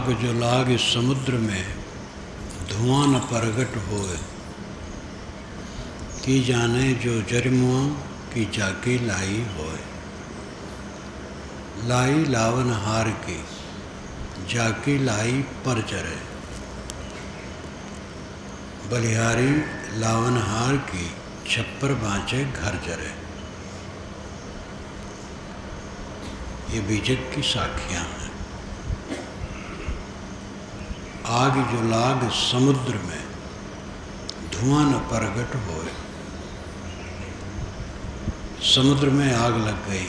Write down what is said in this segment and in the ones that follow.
आग जो लाग इस समुद्र में, धुआं न प्रगट होए। की जाने जो जरमुआ की जाके लाई होए। लाई लावन हार की, जाके लाई पर चरे। बलिहारी लावन हार की, छप्पर बाँचे घर चरे। ये बीजक की साखियाँ हैं। आग जो लाग समुद्र में, धुआं न प्रगट होए। समुद्र में आग लग गई,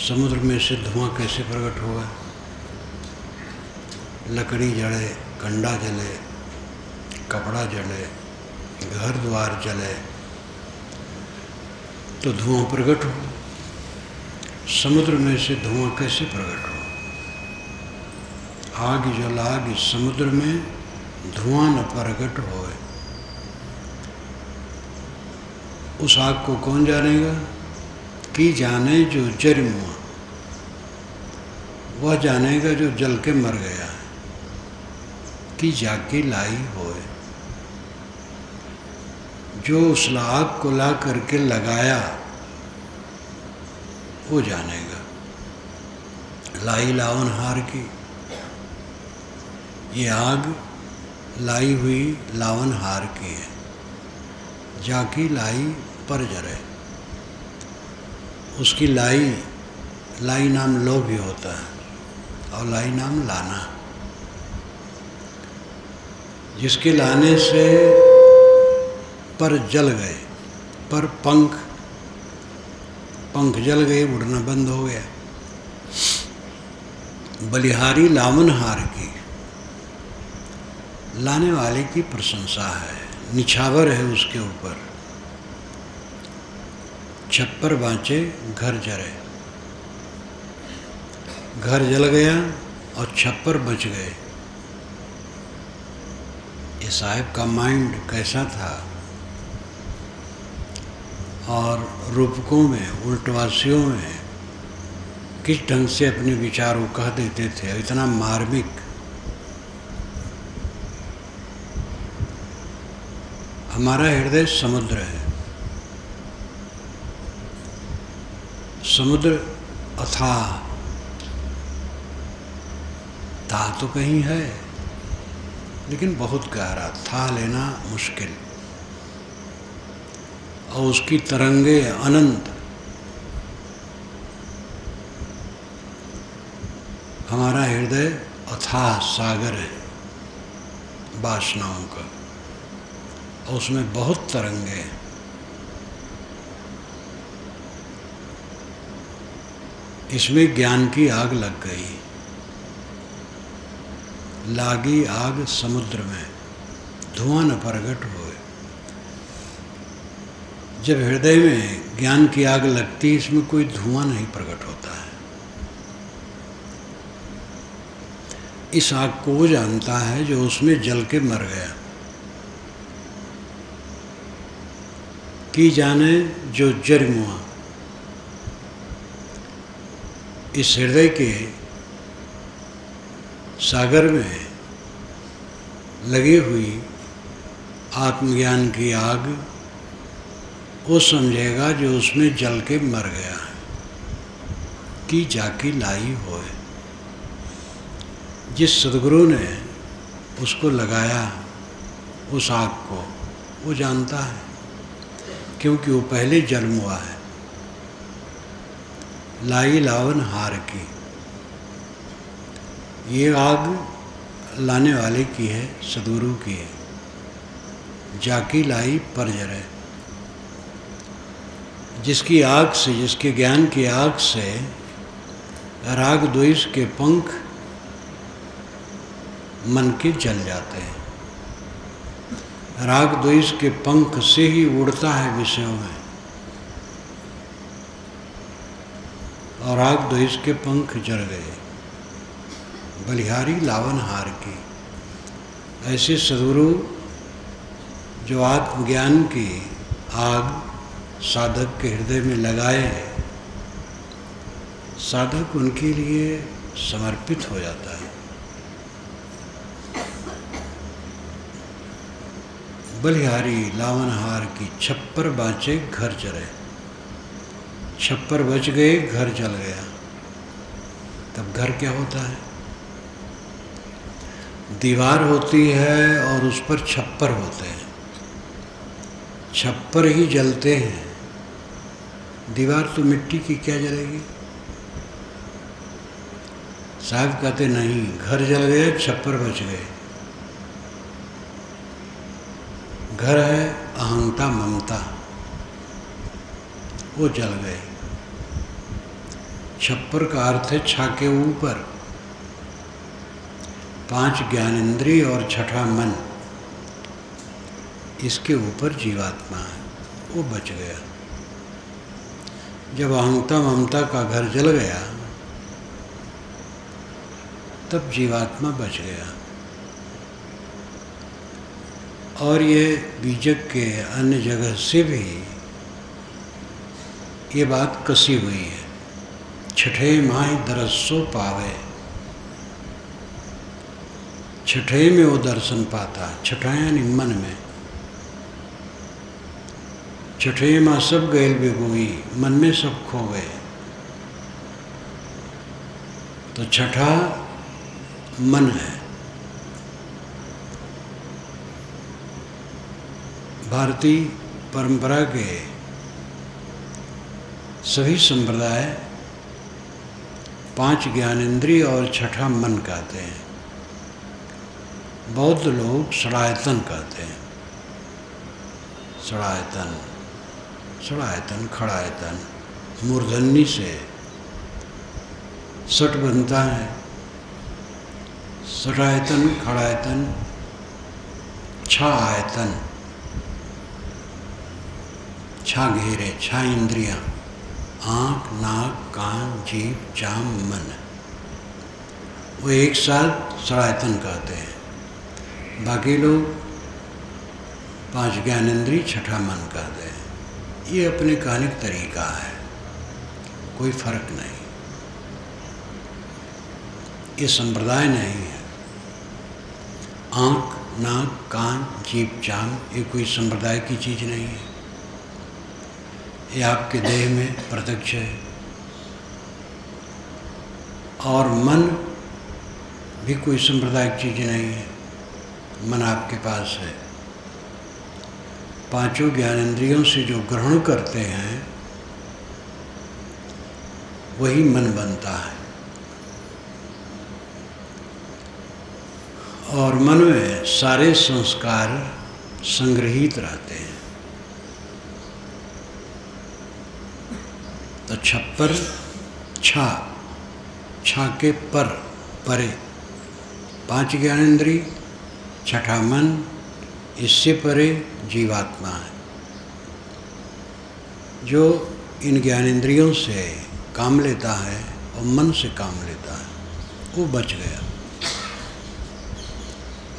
समुद्र में से धुआं कैसे प्रकट होगा? लकड़ी जले, कंडा जले, कपड़ा जले, घर द्वार जले तो धुआं प्रकट हो। समुद्र में से धुआं कैसे प्रकट हो? आग जो लाग समुद्र में, धुआं न प्रकट होए। उस आग को कौन जानेगा? कि जाने जो जरमुआ, वह जानेगा जो जल के मर गया है। कि जाके लाई होए, जो उस आग को ला करके लगाया वो जानेगा। लाई लावन हार की, ये आग लाई हुई लावन हार की है। जाकी लाई पर जरे, उसकी लाई, लाई नाम लो भी होता है और लाई नाम लाना। जिसके लाने से पर जल गए, पर पंख जल गए, उड़ना बंद हो गया। बलिहारी लावन हार की, लाने वाले की प्रशंसा है, निछावर है उसके ऊपर। छप्पर बाँचे घर जरे, घर जल गया और छप्पर बच गए। ये साहब का माइंड कैसा था? और रूपकों में, उल्टवासियों में किस ढंग से अपने विचारों कह देते थे, इतना मार्मिक। हमारा हृदय समुद्र है। समुद्र अथाह, था तो कहीं है लेकिन बहुत गहरा, था लेना मुश्किल। और उसकी तरंगे अनंत। हमारा हृदय अथाह सागर है वासनाओं का, और उसमें बहुत तरंगे हैं। इसमें ज्ञान की आग लग गई। लागी आग समुद्र में, धुआं न प्रगट होए। जब हृदय में ज्ञान की आग लगती, इसमें कोई धुआं नहीं प्रकट होता है। इस आग को वो जानता है जो उसमें जल के मर गया। कि जाने जो जरमुआ, इस हृदय के सागर में लगी हुई आत्मज्ञान की आग वो समझेगा जो उसमें जल के मर गया है। कि जाकी लाई होए, जिस सद्गुरु ने उसको लगाया उस आग को, वो जानता है, क्योंकि वो पहले जन्म हुआ है। लाई लावन हार की, ये आग लाने वाले की है, सद्गुरु की है। जाकी लाई पर जरे, जिसकी आग से, जिसके ज्ञान की आग से राग द्वेष के पंख मन के जल जाते हैं। राग द्वेष के पंख से ही उड़ता है विषयों में, और राग द्वेष के पंख जल गए। बलिहारी लावन हार की, ऐसे सद्गुरु जो आत्मज्ञान की आग साधक के हृदय में लगाए हैं, साधक उनके लिए समर्पित हो जाता है। बलिहारी लावनहार की छप्पर बाँचे घर चले, छप्पर बच गए घर जल गया। तब घर क्या होता है? दीवार होती है और उस पर छप्पर होते हैं, छप्पर ही जलते हैं, दीवार तो मिट्टी की क्या जलेगी? साहब कहते नहीं, घर जल गए छप्पर बच गए। घर है अहंता ममता, वो जल गए। छप्पर का अर्थ है छाके ऊपर, 5 ज्ञानेंद्रिय और छठा मन, इसके ऊपर जीवात्मा है, वो बच गया। जब अहंता ममता का घर जल गया तब जीवात्मा बच गया। और ये बीजक के अन्य जगह से भी ये बात कसी हुई है। छठे माह दरसो पावे, छठे में वो दर्शन पाता, छठा यानी मन में। छठे माँ सब गैल बेगोई, मन में सब खो गए। तो छठा मन है। भारतीय परंपरा के सभी संप्रदाय 5 ज्ञानेंद्रिय और छठा मन कहते हैं। बौद्ध लोग षडायतन कहते हैं। षडायतन, षडायतन, खड़ायतन, मूर्धन्य से षट बनता है। षडायतन, खड़ायतन, छा आयतन, छा घेरे, छा इंद्रियां, आँख, नाक, कान, जीभ, चाम, मन, वो एक साथ षडायतन कहते हैं। बाकी लोग 5 ज्ञानेंद्रिय छठा मन कहते हैं। ये अपने कहने का तरीका है, कोई फर्क नहीं, ये संप्रदाय नहीं है। आँख, नाक, कान, जीभ, चाम, ये कोई संप्रदाय की चीज़ नहीं है। ये आपके देह में प्रत्यक्ष है। और मन भी कोई सांप्रदायिक चीज़ नहीं है, मन आपके पास है। 5 ज्ञानेंद्रियों से जो ग्रहण करते हैं वही मन बनता है। और मन में सारे संस्कार संग्रहित रहते हैं। तो छप्पर, छा के पर, परे, 5 ज्ञानेंद्रिय, छठा मन, इससे परे जीवात्मा है। जो इन ज्ञानेंद्रियों से काम लेता है और मन से काम लेता है, वो बच गया।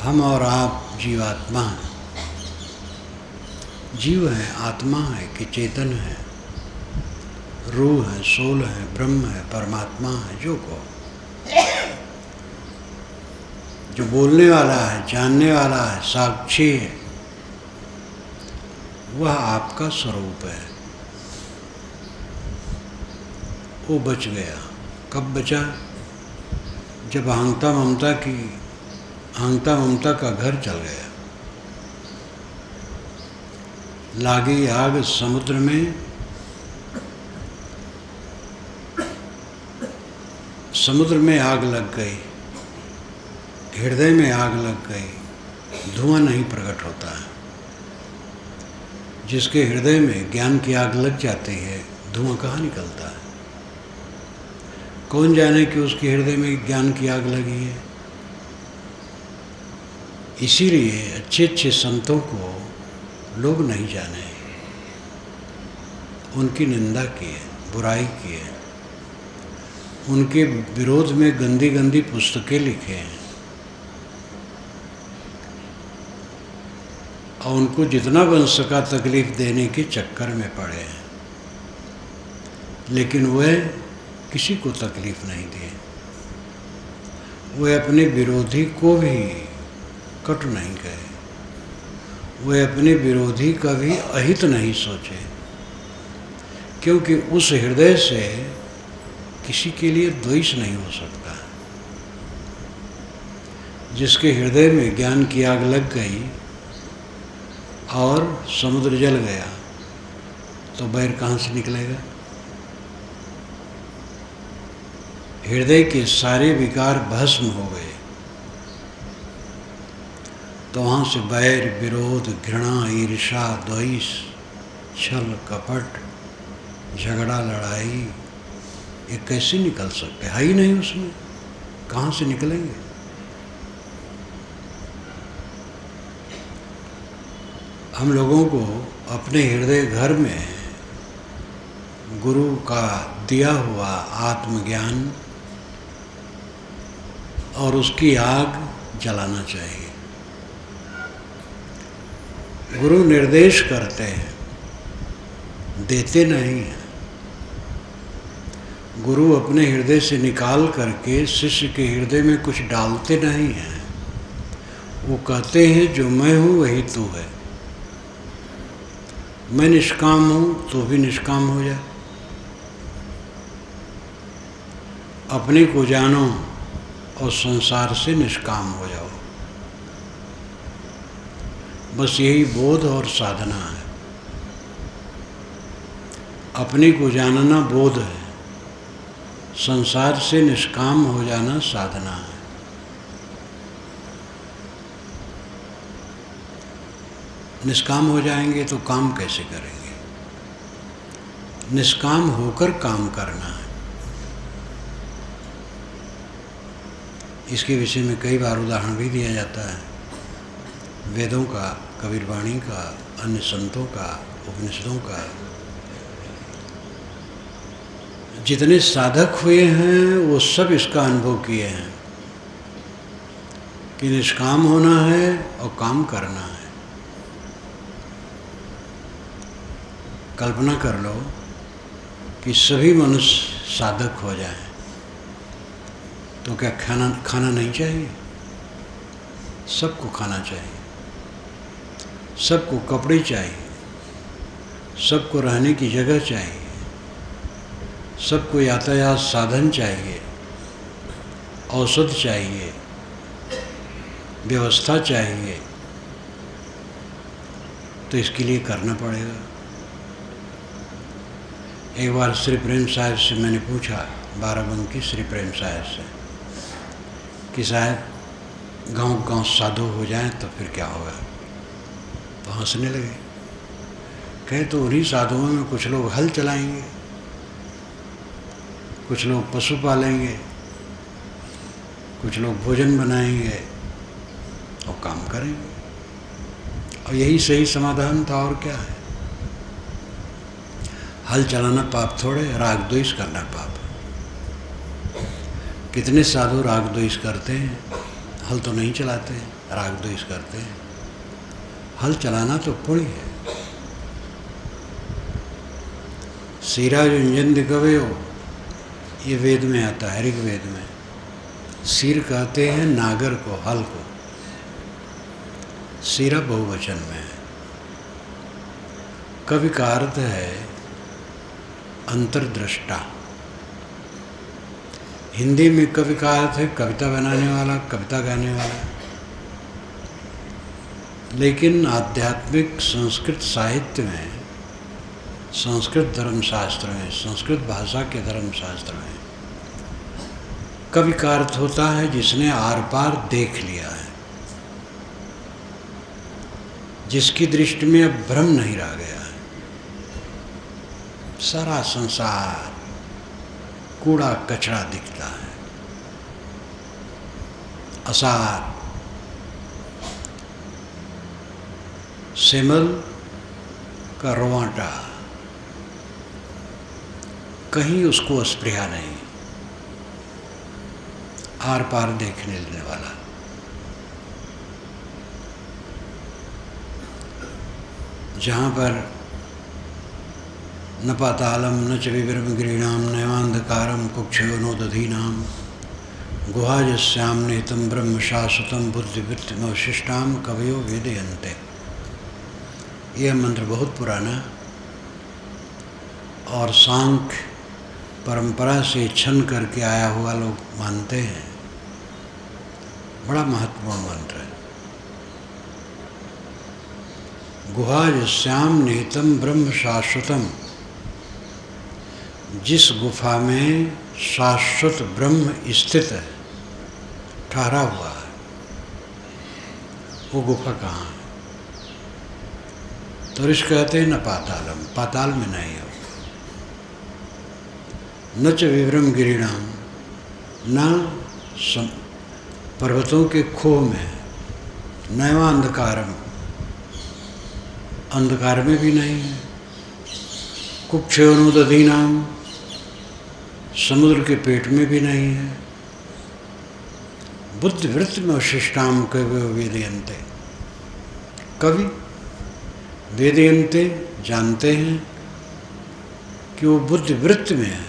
हम और आप जीवात्मा हैं। जीव है, आत्मा है कि चेतन है, रूह है, सोल है, ब्रह्म है, परमात्मा है, जो को जो बोलने वाला है, जानने वाला है, साक्षी है, वह आपका स्वरूप है। वो बच गया। कब बचा? जब अहंता ममता का घर जल गया। लागी आग समुद्र में, समुद्र में आग लग गई, हृदय में आग लग गई, धुआं नहीं प्रकट होता है। जिसके हृदय में ज्ञान की आग लग जाती है, धुआं कहाँ निकलता है? कौन जाने कि उसके हृदय में ज्ञान की आग लगी है? इसीलिए अच्छे अच्छे संतों को लोग नहीं जाने, उनकी निंदा की है, बुराई की है, उनके विरोध में गंदी गंदी पुस्तकें लिखे हैं और उनको जितना बन सका तकलीफ देने के चक्कर में पड़े हैं। लेकिन वह किसी को तकलीफ नहीं दिए। वे अपने विरोधी को भी कटु नहीं कहे, वे अपने विरोधी का भी अहित नहीं सोचे, क्योंकि उस हृदय से किसी के लिए द्वेष नहीं हो सकता। जिसके हृदय में ज्ञान की आग लग गई और समुद्र जल गया तो बैर कहाँ से निकलेगा? हृदय के सारे विकार भस्म हो गए तो वहाँ से बैर, विरोध, घृणा, ईर्ष्या, द्वेष, छल, कपट, झगड़ा, लड़ाई ये कैसे निकल सकते? है ही नहीं उसमें, कहाँ से निकलेंगे? हम लोगों को अपने हृदय घर में गुरु का दिया हुआ आत्मज्ञान और उसकी आग जलाना चाहिए। गुरु निर्देश करते हैं, देते नहीं हैं। गुरु अपने हृदय से निकाल करके शिष्य के हृदय में कुछ डालते नहीं हैं। वो कहते हैं जो मैं हूँ वही तू है, मैं निष्काम हूँ तो भी निष्काम हो जा। अपने को जानो और संसार से निष्काम हो जाओ। बस यही बोध और साधना है। अपने को जानना बोध है, संसार से निष्काम हो जाना साधना है। निष्काम हो जाएंगे तो काम कैसे करेंगे? निष्काम होकर काम करना है। इसके विषय में कई बार उदाहरण भी दिया जाता है, वेदों का, कबीरवाणी का, अन्य संतों का, उपनिषदों का। जितने साधक हुए हैं वो सब इसका अनुभव किए हैं कि निष्काम होना है और काम करना है। कल्पना कर लो कि सभी मनुष्य साधक हो जाएं, तो क्या खाना नहीं चाहिए? सबको खाना चाहिए, सबको कपड़े चाहिए, सबको रहने की जगह चाहिए, सबको यातायात साधन चाहिए, औषध चाहिए, व्यवस्था चाहिए। तो इसके लिए करना पड़ेगा। एक बार श्री प्रेम साहब से मैंने पूछा, बाराबंकी श्री प्रेम साहब से, कि साहब गांव साधु हो जाएं तो फिर क्या होगा? तो हंसने लगे। कहे तो उन्हीं साधुओं में कुछ लोग हल चलाएंगे, कुछ लोग पशु पालेंगे, कुछ लोग भोजन बनाएंगे और काम करेंगे। और यही सही समाधान था, और क्या है? हल चलाना पाप थोड़े, राग द्वेष करना पाप। कितने साधु राग द्वेष करते हैं, हल तो नहीं चलाते, राग द्वेष करते हैं। हल चलाना तो पुण्य है। सीरा युंजन दिखवे हो, ये वेद में आता है, ऋग्वेद में। सिर कहते हैं नागर को, हल को। सीरा बहुवचन में है। कवि का अर्थ है अंतर्दृष्टा। हिंदी में कवि का अर्थ है कविता बनाने वाला, कविता गाने वाला। लेकिन आध्यात्मिक संस्कृत साहित्य में, संस्कृत धर्मशास्त्र में, संस्कृत भाषा के धर्मशास्त्र में कवि का अर्थ होता है जिसने आर पार देख लिया है, जिसकी दृष्टि में अब भ्रम नहीं रह गया है। सारा संसार कूड़ा कचरा दिखता है, असार, सिमल का रोवाटा, कहीं उसको स्पृहा नहीं, आर पार देखने लेने वाला। जहाँ पर न पातालम न च विवरम गिरीणाम नैवांधकारम कुक्षयो नो दधीनाम गुहाजस्याम निहितं ब्रह्म शाश्वतं बुद्धिवृत्तिमवशिष्टाम कवयो वेदयन्ते। यह मंत्र बहुत पुराना और सांख्य परंपरा से छन करके आया हुआ लोग मानते हैं। बड़ा महत्वपूर्ण मंत्र है। गुहाजस्याम निहितं ब्रह्म शाश्वतम, जिस गुफा में शाश्वत ब्रह्म स्थित है, ठहरा हुआ है, वो गुफा कहाँ है? तो ऋषि कहते हैं न पातालम, पाताल में नहीं हो। न च विवरम गिरिणाम, न पर्वतों के खोह में, नैवा अंधकारम, अंधकार में भी नहीं है। कुक्षयोनुदधीनाम, समुद्र के पेट में भी नहीं है। बुद्धिवृत्ति में अवशिष्टाम कवि वेदयन्ते, कवि वेदयन्ते जानते हैं कि वो बुद्धिवृत्ति में है।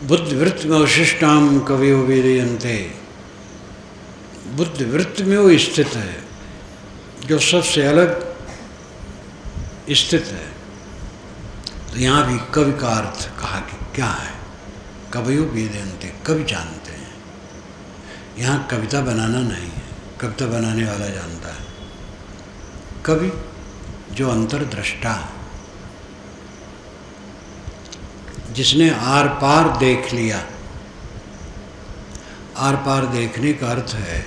बुद्धिवृत्ति में अवशिष्टाम कवयो वेदयन्ते, बुद्धिवृत्ति में वो स्थित है जो सबसे अलग स्थित है। तो यहाँ भी कवि का अर्थ कहा कि क्या है? कवयो वेदयन्ते, कवि जानते हैं। यहाँ कविता बनाना नहीं है, कविता बनाने वाला जानता है। कवि जो अंतर्दृष्टा है, जिसने आर पार देख लिया। आर पार देखने का अर्थ है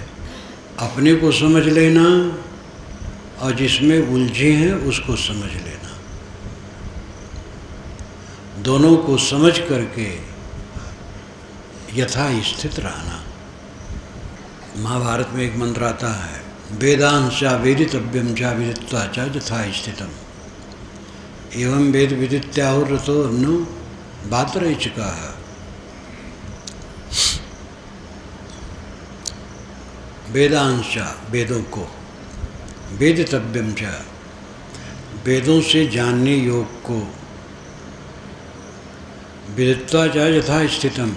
अपने को समझ लेना और जिसमें उलझे हैं उसको समझ लेना। दोनों को समझ करके यथा स्थित रहना। महाभारत में एक मंत्र आता है, वेदांशा वेदितव्यम चा विदित्वा चा यथा स्थितम, एवं वेद विदित्याहुर्रतो नु बातरैचिका। वेदांशा, वेदों को, वेदितव्यम चा, वेदों से जानने योग को, विदित्वा चा यथा स्थितम,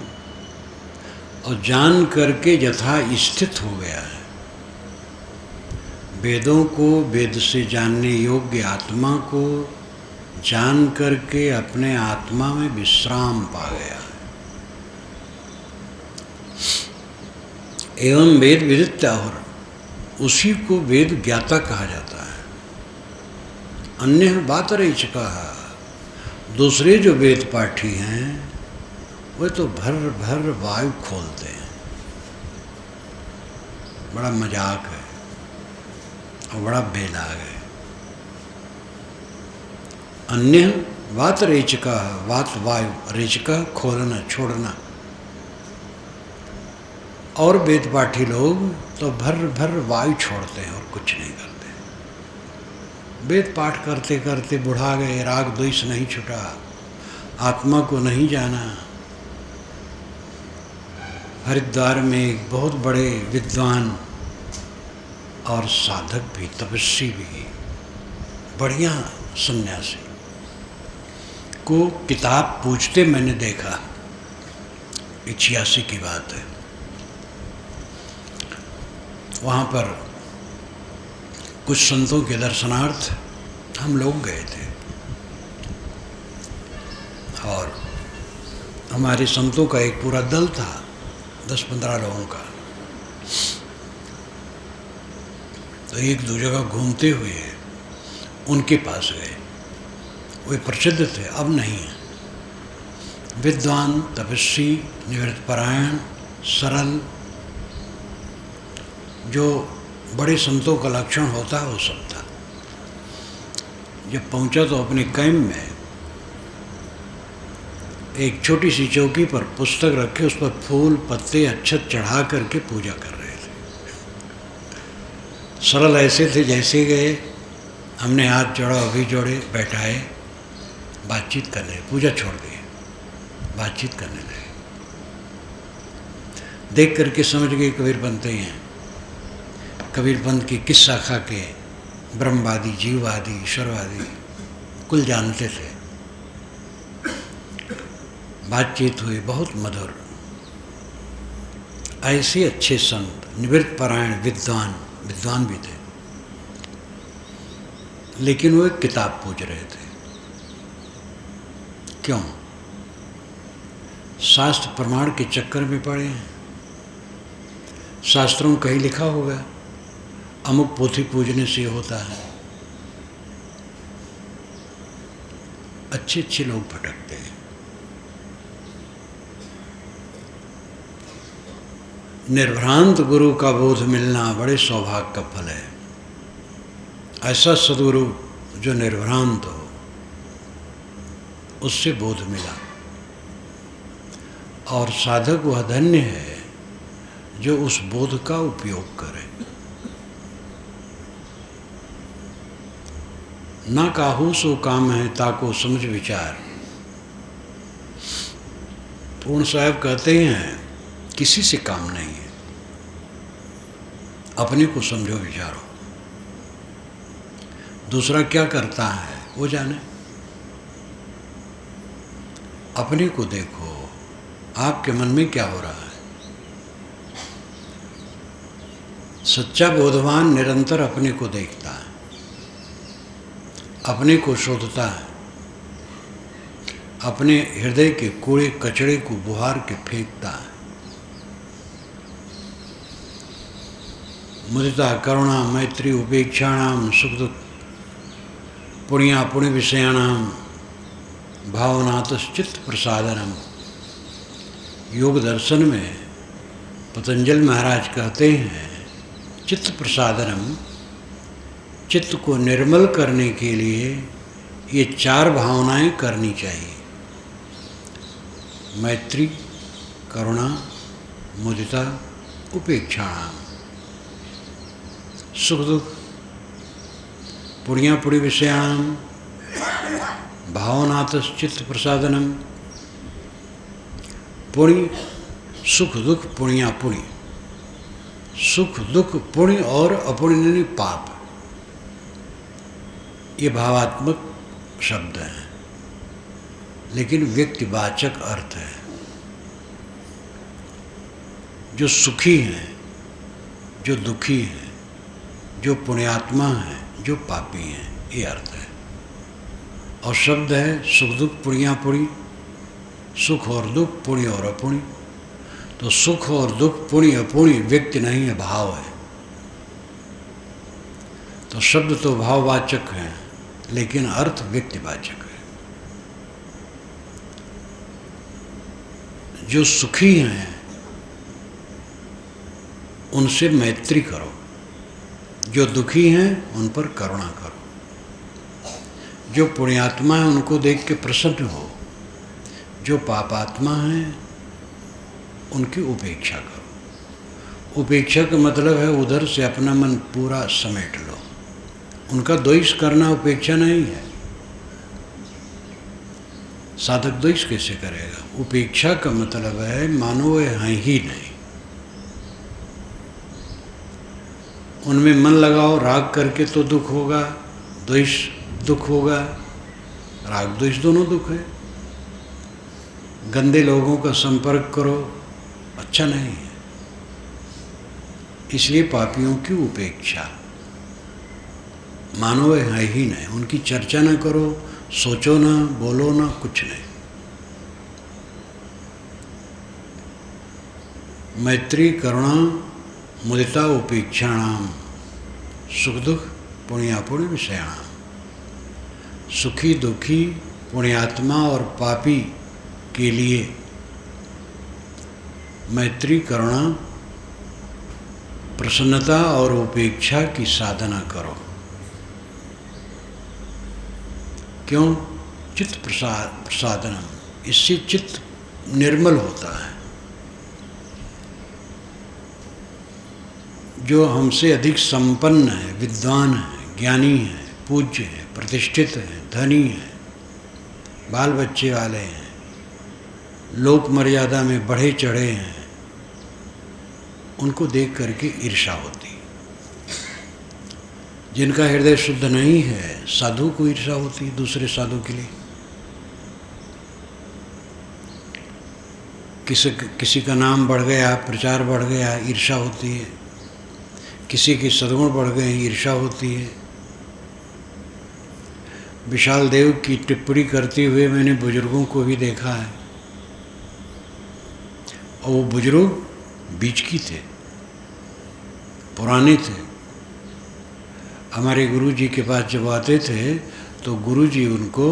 और जान करके यथा स्थित हो गया है। वेदों को, वेद से जानने योग्य आत्मा को जान करके अपने आत्मा में विश्राम पा गया है। एवं वेद विदित्याहुर, उसी को वेद ज्ञाता कहा जाता है। अन्य बात रही चुका है। दूसरे जो वेद पाठी हैं वे तो भर भर वायु खोलते हैं। बड़ा मजाक है और बड़ा बेदाग है। अन्य वात रेचिका, वात वायु, रेचिका खोलना, छोड़ना। और वेद पाठी लोग तो भर भर वायु छोड़ते हैं और कुछ नहीं करते। वेद पाठ करते करते बुढ़ा गए, राग द्वेष नहीं छूटा, आत्मा को नहीं जाना। हरिद्वार में एक बहुत बड़े विद्वान और साधक भी, तपस्वी भी, बढ़िया सन्यासी को किताब पूछते मैंने देखा। 86 की बात है। वहाँ पर कुछ संतों के दर्शनार्थ हम लोग गए थे और हमारे संतों का एक पूरा दल था, 10-15 लोगों का। तो एक दो जगह घूमते हुए उनके पास गए। वे प्रसिद्ध थे, अब नहीं है। विद्वान, तपस्वी, निवृत्तपरायण, सरल, जो बड़े संतों का लक्षण होता है वो सब था। जब पहुंचा तो अपने कैंप में एक छोटी सी चौकी पर पुस्तक रखे, उस पर फूल पत्ते अक्षत चढ़ा करके पूजा कर रहे थे। सरल ऐसे थे जैसे गए, हमने हाथ जोड़ा, अभी जोड़े, बैठाए, बातचीत करने, पूजा छोड़ दी, बातचीत करने लगे। देख करके समझ गए कबीरपंथ ही हैं। कबीरपंथ की किस शाखा के ब्रह्मवादी, जीववादी, ईश्वरवादी कुल जानते थे। बातचीत हुई, बहुत मधुर। ऐसे अच्छे संत, निवृत्त परायण, विद्वान भी थे, लेकिन वो एक किताब पूज रहे थे। क्यों? शास्त्र प्रमाण के चक्कर में पड़े हैं। शास्त्रों में कहीं लिखा होगा अमुक पोथी पूजने से होता है। अच्छे अच्छे लोग भटकते हैं। निर्भ्रांत गुरु का बोध मिलना बड़े सौभाग्य का फल है। ऐसा सद्गुरु जो निर्भ्रांत हो, उससे बोध मिला। और साधक वह धन्य है जो उस बोध का उपयोग करे। ना काहू सो काम है ताको समझ विचार। पूर्ण साहब कहते हैं किसी से काम नहीं है, अपने को समझो विचारो। दूसरा क्या करता है वो जाने, अपने को देखो, आपके मन में क्या हो रहा है। सच्चा बोधवान निरंतर अपने को देखता है, अपने को शोधता है, अपने हृदय के कूड़े कचड़े को बुहार के फेंकता है। मुदिता करुणा मैत्री उपेक्षाणाम सुख दुख पुण्या पुण्य विषयाणाम भावनातश्चित्त प्रसादनम। योग दर्शन में पतंजलि महाराज कहते हैं चित्त प्रसादनम, चित्त को निर्मल करने के लिए ये 4 भावनाएं करनी चाहिए। मैत्री, करुणा, मुदिता, उपेक्षाणाम। सुख दुख पुण्या पुण्य विषयाणाम भावनातश्चित्त प्रसादनम। पुण्य, सुख दुख, पुण्या पुण्य। सुख दुख पुण्य और अपुण्य यानी पाप, ये भावात्मक शब्द हैं, लेकिन व्यक्तिवाचक अर्थ है। जो सुखी हैं, जो दुखी हैं, जो पुण्यात्मा हैं, जो पापी हैं, ये अर्थ है। और शब्द है सुख दुख पुण्या पुण्य, सुख और दुख, पुण्य और अपुण्य। तो सुख और दुख, पुण्य अपुण्य व्यक्ति नहीं है, भाव है। तो शब्द तो भाववाचक है, लेकिन अर्थ व्यक्तिवाचक है। जो सुखी हैं उनसे मैत्री करो, जो दुखी हैं उन पर करुणा करो, जो पुण्यात्मा है उनको देख के प्रसन्न हो, जो पापात्मा हैं उनकी उपेक्षा करो। उपेक्षा का मतलब है उधर से अपना मन पूरा समेट लो। उनका द्वेष करना उपेक्षा नहीं है। साधक द्वेष कैसे करेगा? उपेक्षा का मतलब है मानो वे हैं ही नहीं। उनमें मन लगाओ, राग करके तो दुख होगा, द्वेष दुख होगा। राग द्वेष दोनों दुख है। गंदे लोगों का संपर्क करो, अच्छा नहीं है। इसलिए पापियों की उपेक्षा, मानो वे है ही नहीं। उनकी चर्चा ना करो, सोचो ना, बोलो ना, कुछ नहीं। मैत्री, करुणा, मुदिता, उपेक्षाणाम, सुख दुख पुण्यापुण्य विषयाणाम। सुखी दुखी, पुण्यात्मा और पापी के लिए मैत्री, करुणा, प्रसन्नता और उपेक्षा की साधना करो। क्यों? चित्त प्रसादनम, इससे चित्त निर्मल होता है। जो हमसे अधिक संपन्न है, विद्वान है, ज्ञानी है, पूज्य है, प्रतिष्ठित है, धनी है, बाल बच्चे वाले हैं, लोक मर्यादा में बढ़े चढ़े हैं, उनको देख करके ईर्ष्या होती। जिनका हृदय शुद्ध नहीं है, साधु को ईर्ष्या होती है दूसरे साधु के लिए। किसी का नाम बढ़ गया, प्रचार बढ़ गया, ईर्ष्या होती है। किसी के सद्गुण बढ़ गए, ईर्ष्या होती है। विशाल देव की टिप्पणी करते हुए मैंने बुजुर्गों को भी देखा है, और वो बुजुर्ग बीच की थे, पुराने थे। हमारे गुरुजी के पास जब आते थे तो गुरुजी उनको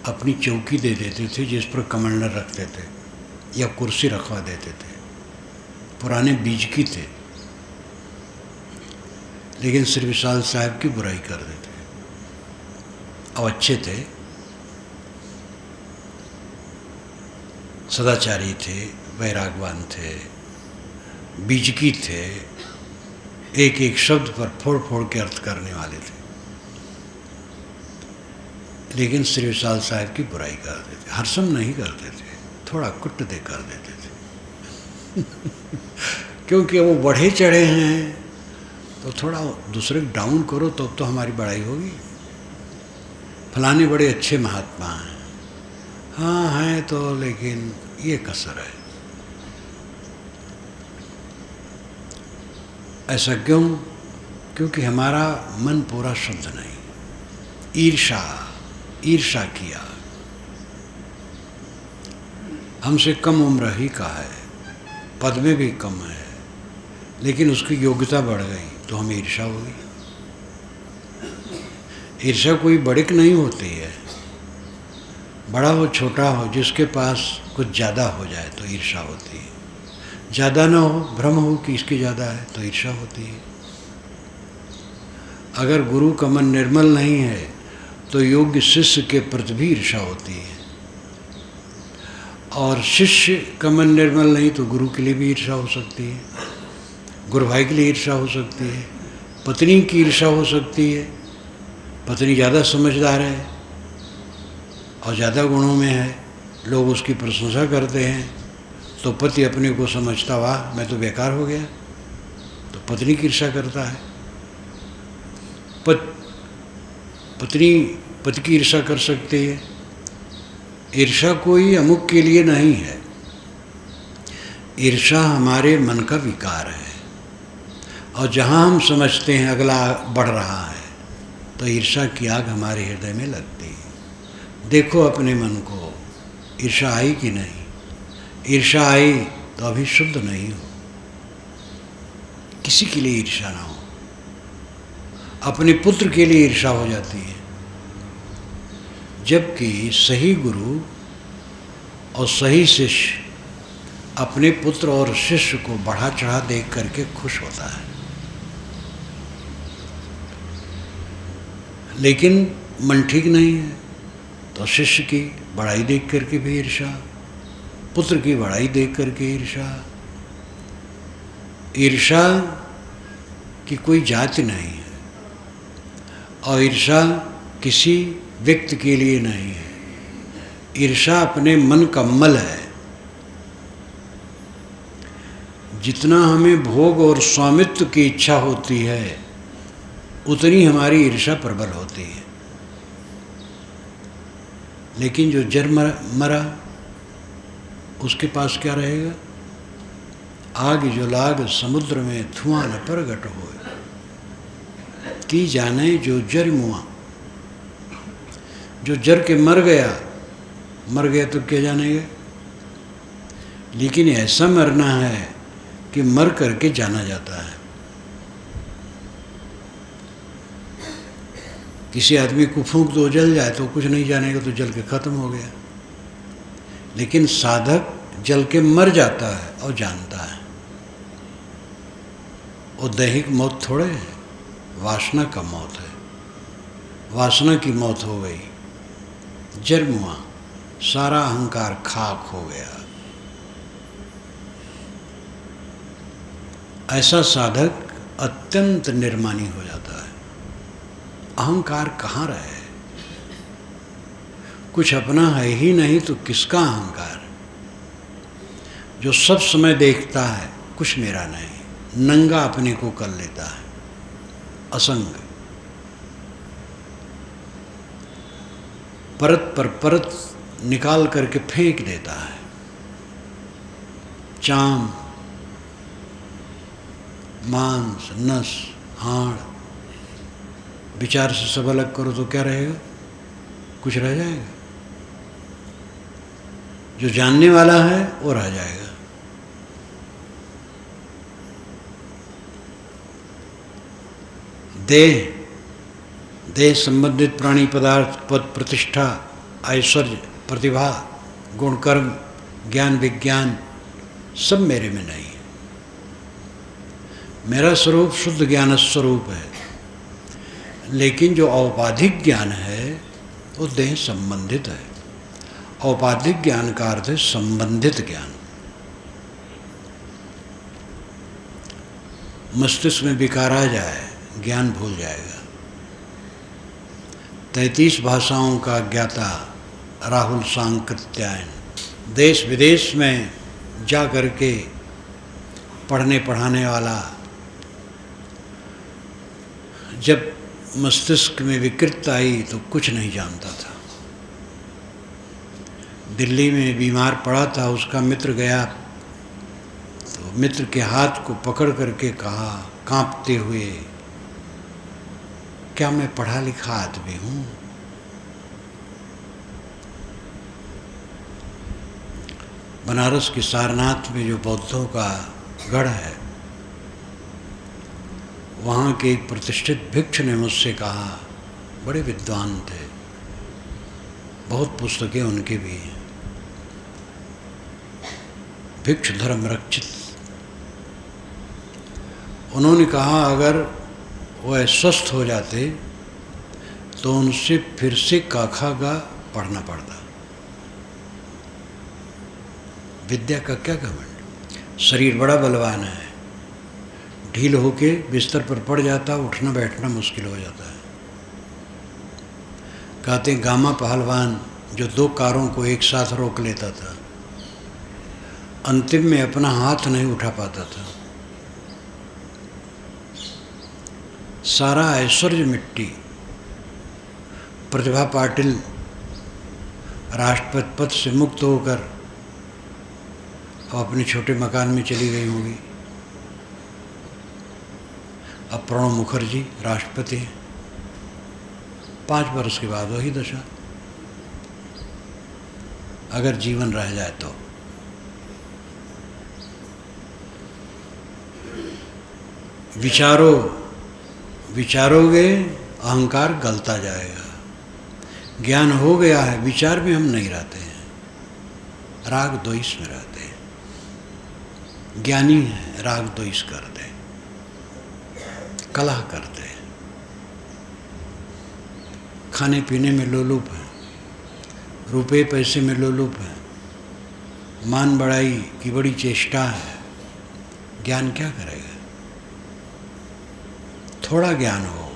अपनी चौकी दे देते थे जिस पर कमंडल रखते थे या कुर्सी रखवा देते थे। पुराने बीज की थे, लेकिन श्री विशाल साहब की बुराई कर देते। अब अच्छे थे, सदाचारी थे, वैरागवान थे, बीजकी थे, एक एक शब्द पर फोड़ फोड़ के अर्थ करने वाले थे, लेकिन श्री विशाल साहब की बुराई करते थे। हर्षम नहीं करते थे, थोड़ा कुट दे कर देते थे क्योंकि वो बढ़े चढ़े हैं, तो थोड़ा दूसरे को डाउन करो तो हमारी बड़ाई होगी। फलाने बड़े अच्छे महात्मा हैं, हाँ हैं तो, लेकिन ये कसर है। ऐसा क्यों? क्योंकि हमारा मन पूरा शुद्ध नहीं। ईर्षा किया। हमसे कम उम्र ही का है, पद में भी कम है, लेकिन उसकी योग्यता बढ़ गई तो हमें ईर्षा होगी। ईर्षा कोई बड़िक नहीं होती है, बड़ा हो छोटा हो, जिसके पास कुछ ज़्यादा हो जाए तो ईर्षा होती है। ज़्यादा ना हो, भ्रम हो कि इसकी ज़्यादा है तो ईर्षा होती है। अगर गुरु का मन निर्मल नहीं है तो योग्य शिष्य के प्रति भी ईर्षा होती है, और शिष्य का मन निर्मल नहीं तो गुरु के लिए भी ईर्षा हो सकती है, गुरु भाई के लिए ईर्षा हो सकती है, पत्नी की ईर्षा हो सकती है। पत्नी ज़्यादा समझदार है और ज़्यादा गुणों में है, लोग उसकी प्रशंसा करते हैं, तो पति अपने को समझता, वाह मैं तो बेकार हो गया, तो पत्नी की ईर्षा करता है। पत्नी पति की ईर्षा कर सकती है। ईर्षा कोई अमुक के लिए नहीं है, ईर्षा हमारे मन का विकार है, और जहाँ हम समझते हैं अगला बढ़ रहा है तो ईर्षा की आग हमारे हृदय में लगती है। देखो अपने मन को, ईर्षा आई कि नहीं? ईर्षा आई तो अभी शुद्ध नहीं हो। किसी के लिए ईर्षा ना हो। अपने पुत्र के लिए ईर्षा हो जाती है, जबकि सही गुरु और सही शिष्य अपने पुत्र और शिष्य को बढ़ा चढ़ा देख करके खुश होता है। लेकिन मन ठीक नहीं है तो शिष्य की बढ़ाई देख करके भी ईर्षा, पुत्र की बढ़ाई देख करके ईर्षा। ईर्षा की कोई जाति नहीं है, और ईर्षा किसी व्यक्ति के लिए नहीं है। ईर्षा अपने मन का मल है। जितना हमें भोग और स्वामित्व की इच्छा होती है, उतनी हमारी ईर्षा प्रबल होती है। लेकिन जो जर मरा उसके पास क्या रहेगा? आग जो लाग समुद्र में धुआं न प्रगट हो, की जाने जो जर मुआ। जो जर के मर गया तो क्या जानेगा? लेकिन ऐसा मरना है कि मर करके जाना जाता है। किसी आदमी को फूंक दो जल जाए तो कुछ नहीं जानेगा, तो जल के खत्म हो गया। लेकिन साधक जल के मर जाता है और जानता है। वो दैहिक मौत थोड़े है, वासना का मौत है। वासना की मौत हो गई, जर मुआ, सारा अहंकार खाक हो गया। ऐसा साधक अत्यंत निर्मानी हो जाता है। अहंकार कहाँ रहे? कुछ अपना है ही नहीं तो किसका अहंकार? जो सब समय देखता है कुछ मेरा नहीं, नंगा अपने को कर लेता है, असंग। परत पर परत निकाल करके फेंक देता है। चाम, मांस, नस, हाड़, विचार से सब अलग करो तो क्या रहेगा? कुछ रह जाएगा? जो जानने वाला है वो रह जाएगा। देह, देह संबंधित प्राणी पदार्थ, पद, प्रतिष्ठा, ऐश्वर्य, प्रतिभा, गुण, कर्म, ज्ञान, विज्ञान सब मेरे में नहीं है। मेरा स्वरूप शुद्ध ज्ञान स्वरूप है, लेकिन जो औपाधिक ज्ञान है वो देह संबंधित है। औपाधिक ज्ञान का अर्थ है संबंधित ज्ञान। मस्तिष्क में विकार आ जाए, ज्ञान भूल जाएगा। 33 भाषाओं का ज्ञाता राहुल सांकृत्यायन, देश विदेश में जा करके पढ़ने पढ़ाने वाला, जब मस्तिष्क में विकृत आई तो कुछ नहीं जानता था। दिल्ली में बीमार पड़ा था, उसका मित्र गया तो मित्र के हाथ को पकड़ करके कहा कांपते हुए, क्या मैं पढ़ा लिखा आदमी हूँ? बनारस की सारनाथ में जो बौद्धों का गढ़ है, वहाँ के एक प्रतिष्ठित भिक्षु ने मुझसे कहा, बड़े विद्वान थे, बहुत पुस्तकें उनके भी हैं, भिक्षु धर्म रक्षित। उन्होंने कहा अगर वह स्वस्थ हो जाते तो उनसे फिर से काखा गा पढ़ना पड़ता। विद्या का क्या घमंड? शरीर बड़ा बलवान है, ढील होके बिस्तर पर पड़ जाता, उठना बैठना मुश्किल हो जाता है। कहते गामा पहलवान जो 2 कारों को एक साथ रोक लेता था, अंतिम में अपना हाथ नहीं उठा पाता था। सारा ऐश्वर्य मिट्टी। प्रतिभा पाटिल राष्ट्रपति पद से मुक्त होकर अब अपने छोटे मकान में चली गई होगी। अब प्रणब मुखर्जी राष्ट्रपति हैं, 5 वर्ष के बाद वही दशा, अगर जीवन रह जाए तो। विचारोगे अहंकार गलता जाएगा। ज्ञान हो गया है, विचार में हम नहीं रहते हैं, राग द्वेष में रहते हैं। ज्ञानी है, राग द्वेष करते हैं, कलह करते हैं, खाने पीने में लोलुप है, रुपए पैसे में लोलुप है, मान बढ़ाई की बड़ी चेष्टा है। ज्ञान क्या करेगा? थोड़ा ज्ञान हो,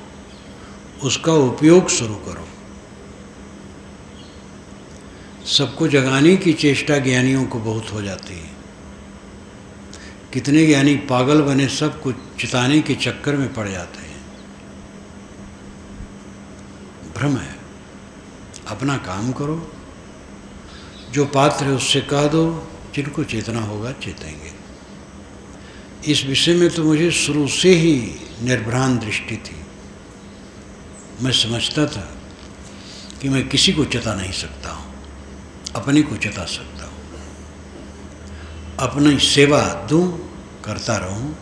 उसका उपयोग शुरू करो। सबको जगाने की चेष्टा ज्ञानियों को बहुत हो जाती है। कितने ज्ञानी पागल बने, सब कुछ चिताने के चक्कर में पड़ जाते हैं। भ्रम है। अपना काम करो, जो पात्र है उससे कह दो, जिनको चेतना होगा चेतेंगे। इस विषय में तो मुझे शुरू से ही निर्भ्रांत दृष्टि थी। मैं समझता था कि मैं किसी को चेता नहीं सकता हूँ, अपने को चेता सकता हूँ। अपनी सेवा दूँ, करता रहूँ,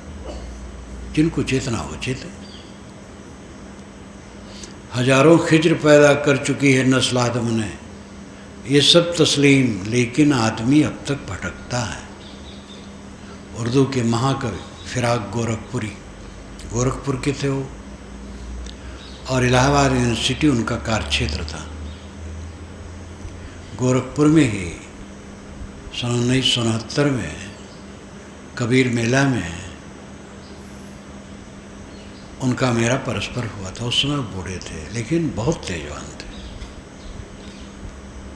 जिनको चेतना हो चेते। हजारों खिज्र पैदा कर चुकी है नस्ल आदम ने, ये सब तस्लीम, लेकिन आदमी अब तक भटकता है। उर्दू के महाकवि फिराक गोरखपुरी, गोरखपुर के थे वो, और इलाहाबाद यूनिवर्सिटी उनका कार्यक्षेत्र था। गोरखपुर में ही सन 1969 में कबीर मेला में उनका मेरा परस्पर हुआ था। उस समय बूढ़े थे लेकिन बहुत तेजवान थे,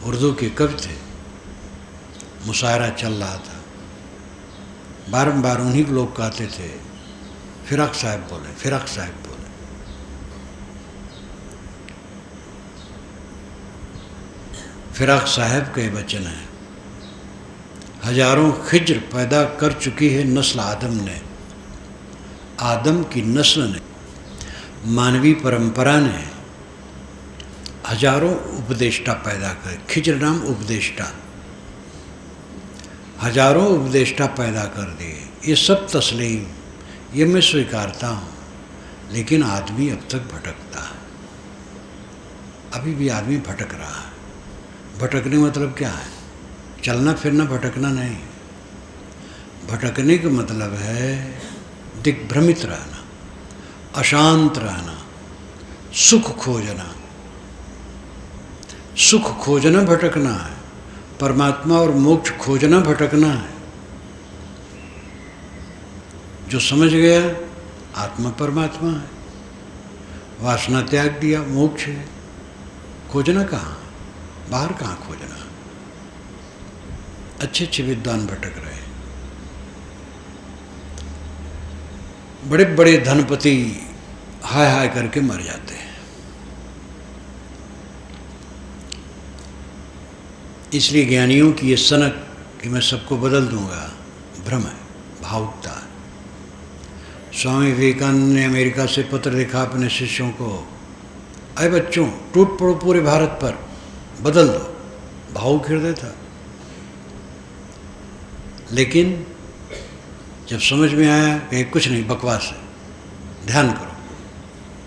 उर्दू के कवि थे। मुशायरा चल रहा था, बारंबार उन्हीं लोग कहते थे फिराक साहब बोले, फिराक साहब बोले। फिराक साहब के वचन है, हजारों खिज्र पैदा कर चुकी है नस्ल आदम ने, आदम की नस्ल ने, मानवीय परंपरा ने हजारों उपदेष्टा पैदा करे। खिज्र नाम उपदेष्टा, हजारों उपदेष्टा पैदा कर दिए। ये सब तस्लीम, ये मैं स्वीकारता हूँ, लेकिन आदमी अब तक भटकता है। अभी भी आदमी भटक रहा है। भटकने मतलब क्या है? चलना फिरना भटकना नहीं। भटकने का मतलब है दिग्भ्रमित रहना, अशांत रहना, सुख खोजना। सुख खोजना भटकना है, परमात्मा और मोक्ष खोजना भटकना है। जो समझ गया आत्मा परमात्मा है, वासना त्याग दिया, मोक्ष है। खोजना कहाँ? बाहर कहाँ खोजना? अच्छे अच्छे विद्वान भटक रहे हैं। बड़े बड़े धनपति हाय हाय करके मर जाते हैं। इसलिए ज्ञानियों की ये सनक कि मैं सबको बदल दूंगा, भ्रम है, भावुकता है। स्वामी विवेकानंद ने अमेरिका से पत्र लिखा अपने शिष्यों को, अरे बच्चों टूट पड़ो पूरे भारत पर, बदल दो। भावुक हृदय था। लेकिन जब समझ में आया कि कुछ नहीं, बकवास है, ध्यान करो,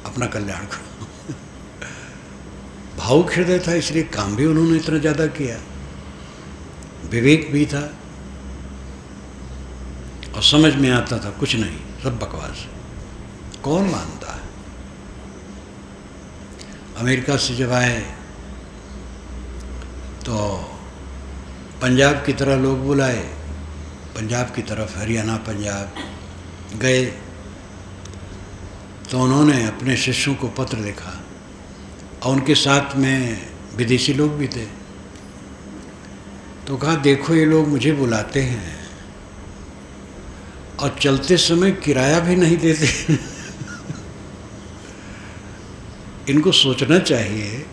अपना कल्याण करो। भावुक हृदय था, इसलिए काम भी उन्होंने इतना ज़्यादा किया। विवेक भी था और समझ में आता था कुछ नहीं, सब बकवास है, कौन मानता है। अमेरिका से जब आए तो पंजाब की तरह लोग बुलाए, पंजाब की तरफ, हरियाणा पंजाब गए तो उन्होंने अपने शिष्यों को पत्र लिखा और उनके साथ में विदेशी लोग भी थे। तो कहा देखो ये लोग मुझे बुलाते हैं और चलते समय किराया भी नहीं देते। इनको सोचना चाहिए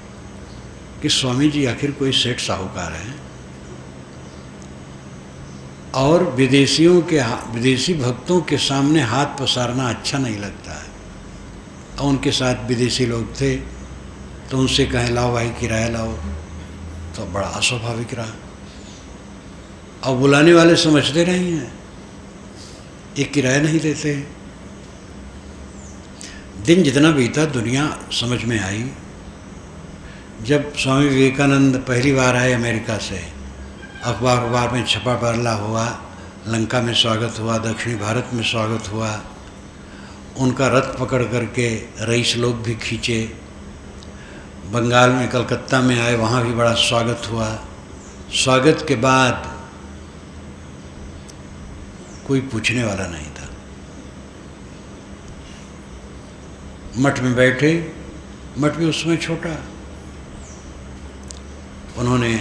कि स्वामी जी आखिर कोई सेठ साहूकार हैं और विदेशी भक्तों के सामने हाथ पसारना अच्छा नहीं लगता है। और उनके साथ विदेशी लोग थे तो उनसे कहें लाओ भाई किराया लाओ, तो बड़ा अस्वाभाविक रहा। और बुलाने वाले समझते नहीं हैं, ये किराया नहीं देते। दिन जितना बीता दुनिया समझ में आई। जब स्वामी विवेकानंद पहली बार आए अमेरिका से, अखबार में छपा पड़ला हुआ, लंका में स्वागत हुआ, दक्षिणी भारत में स्वागत हुआ, उनका रथ पकड़ करके रईस लोग भी खींचे। बंगाल में कलकत्ता में आए, वहाँ भी बड़ा स्वागत हुआ। स्वागत के बाद कोई पूछने वाला नहीं था। मठ में बैठे, मठ भी उसमें छोटा, उन्होंने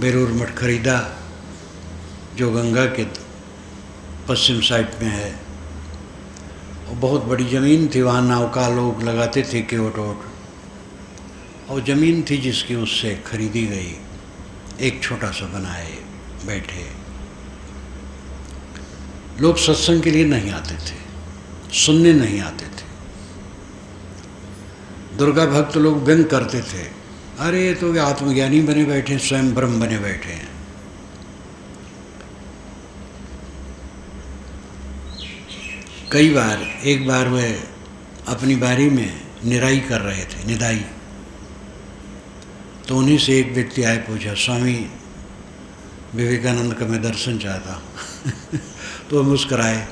बेलूर मठ खरीदा जो गंगा के पश्चिम साइड में है। और बहुत बड़ी ज़मीन थी, वहाँ नौका लोग लगाते थे केवट ओट, और ज़मीन थी जिसकी उससे खरीदी गई। एक छोटा सा बनाए, बैठे। लोग सत्संग के लिए नहीं आते थे, सुनने नहीं आते थे। दुर्गा भक्त लोग व्यंग करते थे, अरे ये तो आत्मज्ञानी बने बैठे, स्वयं ब्रह्म बने बैठे हैं। कई बार, एक बार वे अपनी बारी में निराई कर रहे थे, निदाई, तो उन्हीं से एक व्यक्ति आए, पूछा स्वामी विवेकानंद का मैं दर्शन चाहता हूँ। तो वो मुस्कराए,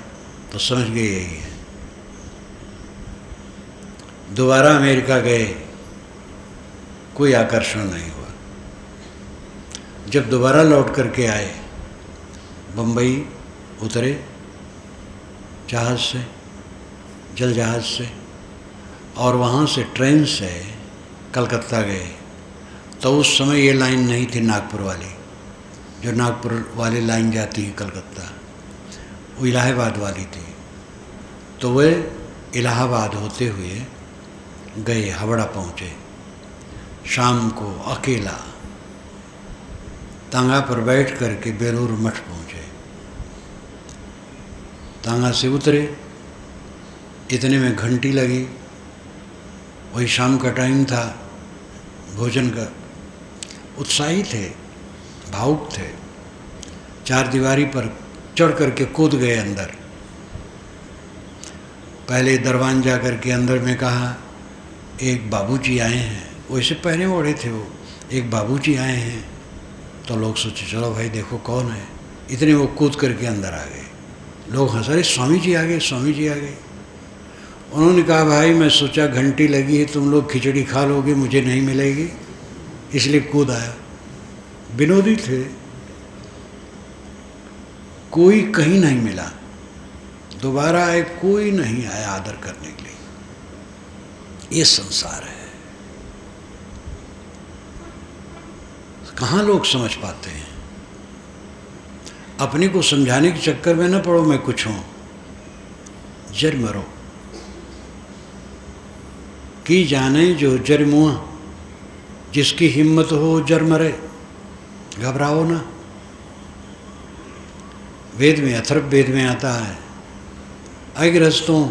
तो समझ गए यही है। दोबारा अमेरिका गए, कोई आकर्षण नहीं हुआ। जब दोबारा लौट करके आए, बम्बई उतरे जहाज़ से, जल जहाज़ से, और वहाँ से ट्रेन से कलकत्ता गए। तो उस समय ये लाइन नहीं थी नागपुर वाली, जो नागपुर वाली लाइन जाती है कलकत्ता, वो इलाहाबाद वाली थी। तो वे इलाहाबाद होते हुए गए, हावड़ा पहुँचे शाम को अकेला। तांगा पर बैठ करके बेलूर मठ पहुँचे। तांगा से उतरे, इतने में घंटी लगी। वही शाम का टाइम था, भोजन का। उत्साही थे, भावुक थे, चार दीवारी पर चढ़ करके कूद गए अंदर। पहले दरवान जा करके अंदर में कहा, एक बाबूजी आए हैं। वैसे पहने ओढ़े थे वो, एक बाबूजी आए हैं। तो लोग सोचे चलो भाई देखो कौन है। इतने वो कूद करके अंदर आ गए। लोग हंस रहे, स्वामी जी आ गए, स्वामी जी आ गए। उन्होंने कहा, भाई मैं सोचा घंटी लगी है, तुम लोग खिचड़ी खा लोगे, मुझे नहीं मिलेगी, इसलिए कूद आया। विनोदी थे। कोई कहीं नहीं मिला, दोबारा आए कोई नहीं आया आदर करने के लिए। ये संसार है। कहाँ लोग समझ पाते हैं। अपने को समझाने के चक्कर में न पड़ो मैं कुछ हूँ, जर मरो की जाने जो जर मुआ, जिसकी हिम्मत हो जर मरे। घबराओ ना। वेद में, अथर्व वेद में आता है, ऐ गृहस्थों,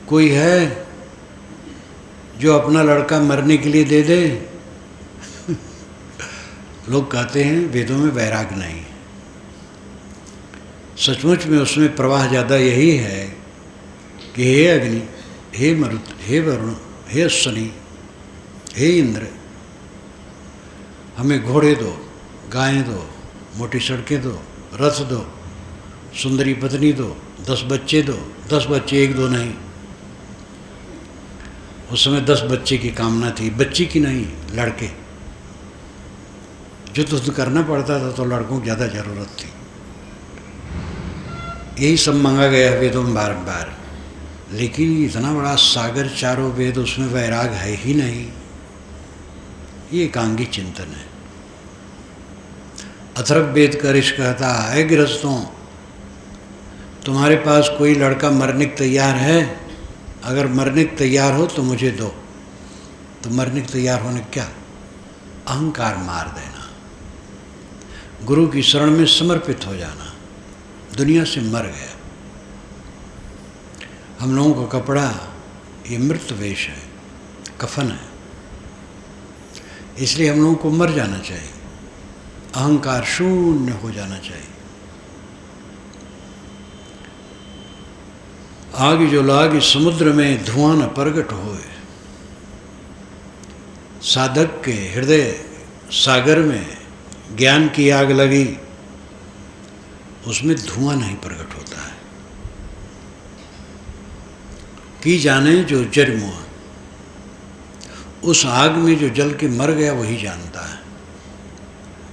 कोई है जो अपना लड़का मरने के लिए दे दे? लोग कहते हैं वेदों में वैराग नहीं। सचमुच में उसमें प्रवाह ज़्यादा यही है कि हे अग्नि, हे मरुत, हे वरुण, हे शनि, हे इंद्र, हमें घोड़े दो, गायें दो, मोटी सड़कें दो, रथ दो, सुंदरी पत्नी दो, 10 बच्चे दो। 10 बच्चे, 1-2 नहीं। उस समय 10 बच्चे की कामना थी, बच्ची की नहीं, लड़के। युद्ध करना पड़ता था तो लड़कों की ज़्यादा ज़रूरत थी। यही सब मांगा गया वेदों में बार-बार। लेकिन इतना बड़ा सागर, चारों वेद, उसमें वैराग है ही नहीं। ये एकांगी चिंतन है। अथर्व वेद का ऋषि कहता है, गृहस्थों, तुम्हारे पास कोई लड़का मरने को तैयार है? अगर मरने को तैयार हो तो मुझे दो। तो मरने को तैयार होने क्या? अहंकार मार देना, गुरु की शरण में समर्पित हो जाना, दुनिया से मर गया। हम लोगों का कपड़ा ये मृत वेश है, कफन है, इसलिए हम लोगों को मर जाना चाहिए, अहंकार शून्य हो जाना चाहिए। आग जो लाग समुद्र में धुआं न प्रगट होए, साधक के हृदय सागर में ज्ञान की आग लगी, उसमें धुआं नहीं प्रकट होता है। की जाने जो जर मुआ, उस आग में जो जल के मर गया वही जानता है।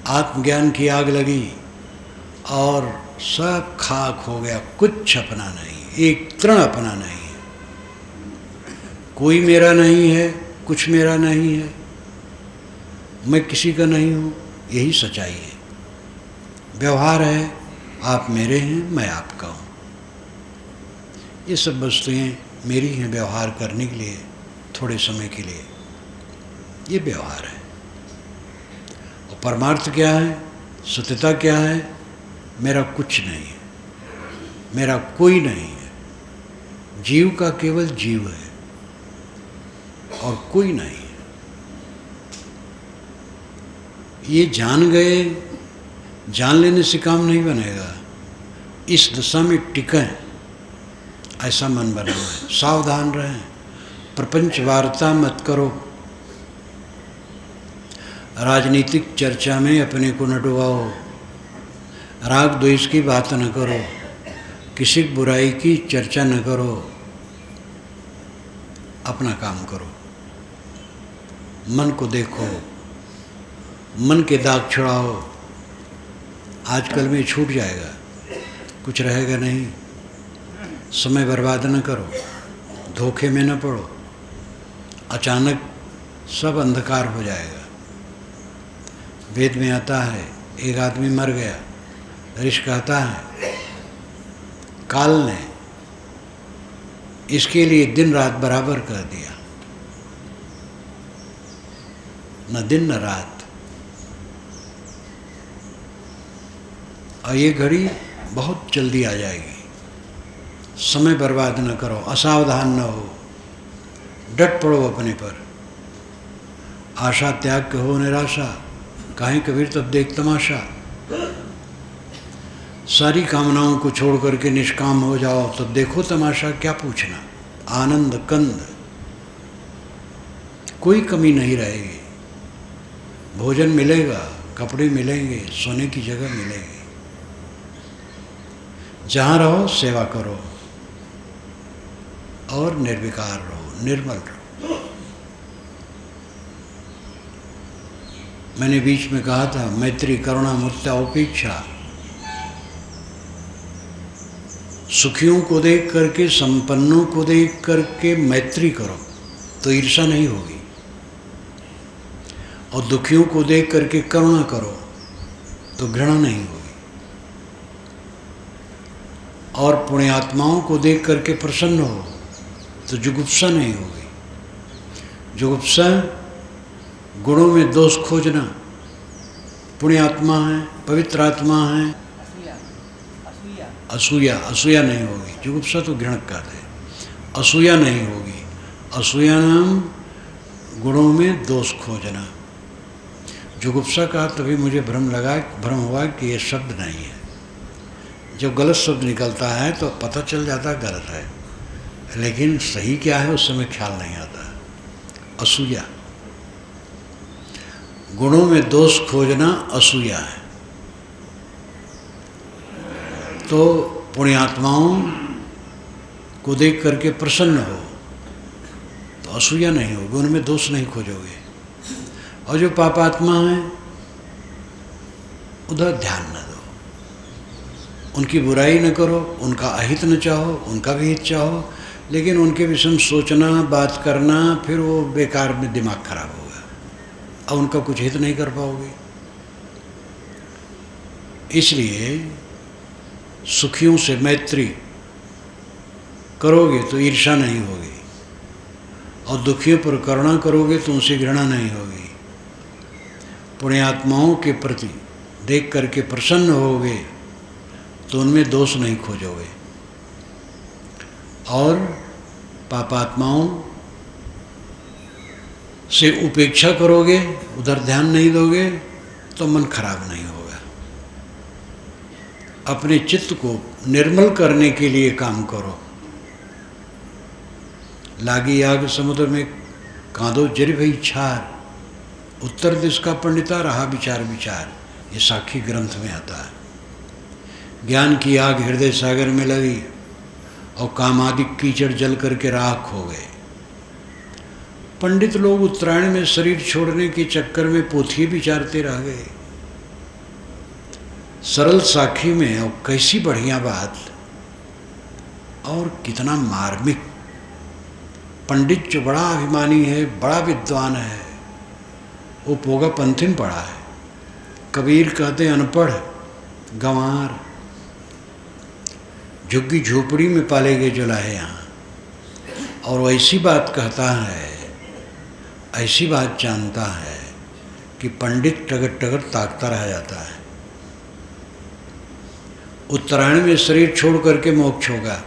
आत्मज्ञान की आग लगी और सब खाक हो गया, कुछ अपना नहीं, एक तृण अपना नहीं है। कोई मेरा नहीं है, कुछ मेरा नहीं है, मैं किसी का नहीं हूँ, यही सच्चाई है। व्यवहार है, आप मेरे हैं, मैं आपका हूँ। ये सब वस्तुएं मेरी हैं व्यवहार करने के लिए, थोड़े समय के लिए। ये व्यवहार है। और परमार्थ क्या है, सत्यता क्या है? मेरा कुछ नहीं है, मेरा कोई नहीं है। जीव का केवल जीव है और कोई नहीं है। ये जान गए, जान लेने से काम नहीं बनेगा। इस दशा में टिकें, ऐसा मन बनाना। सावधान रहें, प्रपंच वार्ता मत करो, राजनीतिक चर्चा में अपने को न डुबाओ, राग द्वेष की बात न करो, किसी बुराई की चर्चा न करो, अपना काम करो। मन को देखो, मन के दाग छुड़ाओ। आजकल में छूट जाएगा, कुछ रहेगा नहीं। समय बर्बाद न करो, धोखे में न पड़ो, अचानक सब अंधकार हो जाएगा। वेद में आता है, एक आदमी मर गया, ऋषि कहता है काल ने इसके लिए दिन रात बराबर कर दिया, न दिन न रात। और ये घड़ी बहुत जल्दी आ जाएगी। समय बर्बाद न करो, असावधान न हो, डट पड़ो अपने पर। आशा त्याग के हो निराशा, काहे कबीर तब देख तमाशा। सारी कामनाओं को छोड़ करके निष्काम हो जाओ तब देखो तमाशा, क्या पूछना। आनंद कंद, कोई कमी नहीं रहेगी। भोजन मिलेगा, कपड़े मिलेंगे, सोने की जगह मिलेगी। जहाँ रहो सेवा करो और निर्विकार रहो, निर्मल रहो। मैंने बीच में कहा था मैत्री करुणा मुक्ता उपेक्षा। सुखियों को देख करके, संपन्नों को देख करके मैत्री करो तो ईर्ष्या नहीं होगी, और दुखियों को देख करके करुणा करो तो घृणा नहीं होगी, और पुण्यात्माओं को देख करके प्रसन्न हो तो जुगुप्सा नहीं होगी। जुगुप्सा गुणों में दोष खोजना। पुण्यात्मा है, पवित्र आत्मा है, असूया नहीं होगी। जुगुप्सा तो घृणक कहते हैं, असूया नहीं होगी। असूया नाम गुणों में दोष खोजना। जुगुप्सा का तभी मुझे भ्रम हुआ कि ये शब्द नहीं है। जब गलत शब्द निकलता है तो पता चल जाता है गलत है, लेकिन सही क्या है उस समय ख्याल नहीं आता। असूया, गुणों में दोष खोजना असूया है। तो पुण्यात्माओं को देख करके प्रसन्न हो तो असूया नहीं होगी, उनमें दोष नहीं खोजोगे। और जो पापात्मा है उधर ध्यान न दो, उनकी बुराई न करो, उनका अहित न चाहो, उनका भी हित चाहो, लेकिन उनके विषय में सोचना, बात करना, फिर वो बेकार में दिमाग खराब होगा, अब उनका कुछ हित नहीं कर पाओगे। इसलिए सुखियों से मैत्री करोगे तो ईर्ष्या नहीं होगी, और दुखियों पर करुणा करोगे तो उनसे घृणा नहीं होगी। पुण्यात्माओं के प्रति देख करके प्रसन्न होगे तो उनमें दोष नहीं खोजोगे, और पापात्माओं से उपेक्षा करोगे, उधर ध्यान नहीं दोगे तो मन खराब नहीं होगा। अपने चित्त को निर्मल करने के लिए काम करो। लागी आग समुद्र में कांदो जरि भई छार, उत्तर दिश का पंडिता रहा विचार विचार। ये साखी ग्रंथ में आता है। ज्ञान की आग हृदय सागर में लगी और कामादिक कीचड़ जल करके राख हो गए। पंडित लोग उत्तरायण में शरीर छोड़ने के चक्कर में पोथिये विचारते रह गए। सरल साखी में, और कैसी बढ़िया बात, और कितना मार्मिक। पंडित जो बड़ा अभिमानी है, बड़ा विद्वान है, वो पोगा पंथी में पढ़ा है। कबीर कहते अनपढ़ गंवार, झुग्गी झोपड़ी में पाले गए जुलाहे यहाँ। और वो ऐसी बात कहता है, ऐसी बात जानता है कि पंडित टगर टगर ताकता रह जाता है। उत्तरायण में शरीर छोड़ करके मोक्ष होगा।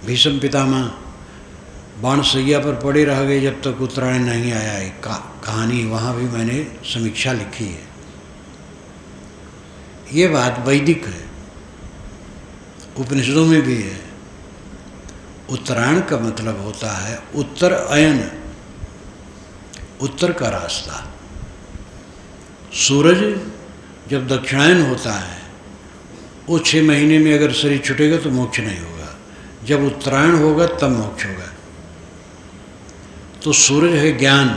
भीष्म पितामह बाणसैया पर पड़े रह गए जब तक उत्तरायण नहीं आया है। कहानी वहाँ भी मैंने समीक्षा लिखी है। ये बात वैदिक है, उपनिषदों में भी है। उत्तरायण का मतलब होता है उत्तर अयन, उत्तर का रास्ता। सूरज जब दक्षिणायन होता है, वो 6 महीने में अगर शरीर छूटेगा तो मोक्ष नहीं होगा। जब उत्तरायण होगा तब मोक्ष होगा। तो सूरज है ज्ञान,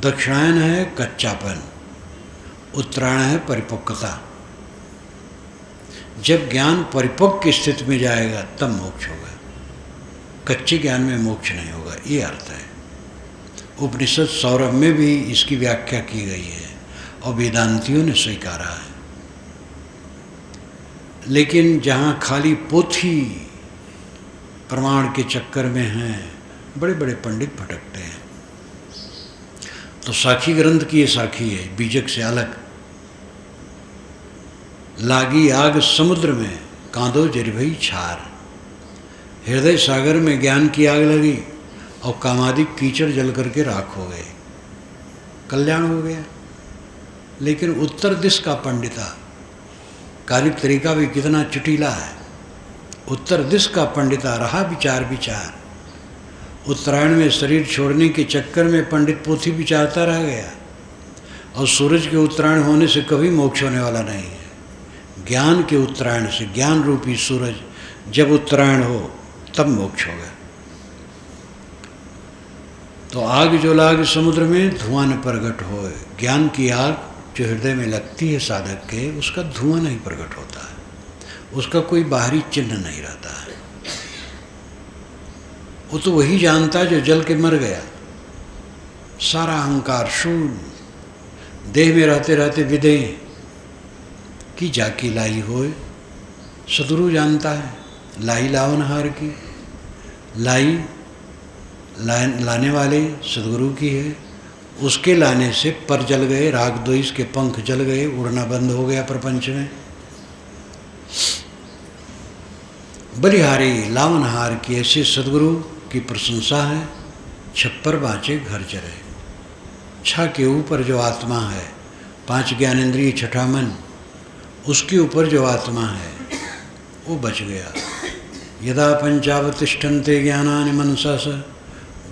दक्षिणायन है कच्चापन, उत्तरायण है परिपक्वता। जब ज्ञान परिपक्व की स्थिति में जाएगा तब मोक्ष होगा। कच्चे ज्ञान में मोक्ष नहीं होगा, ये अर्थ है। उपनिषद सौरभ में भी इसकी व्याख्या की गई है और वेदांतियों ने स्वीकारा है। लेकिन जहाँ खाली पोथी प्रमाण के चक्कर में हैं, बड़े बड़े पंडित भटकते हैं। तो साखी ग्रंथ की ये साखी है, बीजक से अलग। लागी आग समुद्र में, कांदो जरिभई छार। हृदय सागर में ज्ञान की आग लगी और कामादिक कीचड़ जल करके राख हो गए, कल्याण हो गया। लेकिन उत्तर दिश का पंडिता, कालिक तरीका भी कितना चुटीला है। उत्तर दिश का पंडिता रहा विचार विचार। उत्तरायण में शरीर छोड़ने के चक्कर में पंडित पोथी विचारता रह गया, और सूरज के उत्तरायण होने से कभी मोक्ष होने वाला नहीं है। ज्ञान के उत्तरायण से, ज्ञान रूपी सूरज जब उत्तरायण हो तब मोक्ष होगा। तो आग जो लाग समुद्र में, धुआं न प्रगट होए। ज्ञान की आग जो हृदय में लगती है साधक के, उसका धुआं नहीं प्रकट होता है, उसका कोई बाहरी चिन्ह नहीं रहता है। वो तो वही जानता जो जल के मर गया। सारा अहंकार शून्य, देह में रहते रहते विदेह की जाकी लाई होए। सदगुरु जानता है, लाई लावनहार की, लाई लाने वाले सदगुरु की है। उसके लाने से पर जल गए, राग द्वेष के पंख जल गए, उड़ना बंद हो गया प्रपंच में। बलिहारी लावनहार की ऐसे सदगुरु की प्रशंसा है। छप्पर बाँचे घर चरे। छह के ऊपर जो आत्मा है, पांच ज्ञानेंद्रिय छठा मन, उसके ऊपर जो आत्मा है वो बच गया। यदा पंचावतिष्ठन्ते ज्ञानानि मनसा स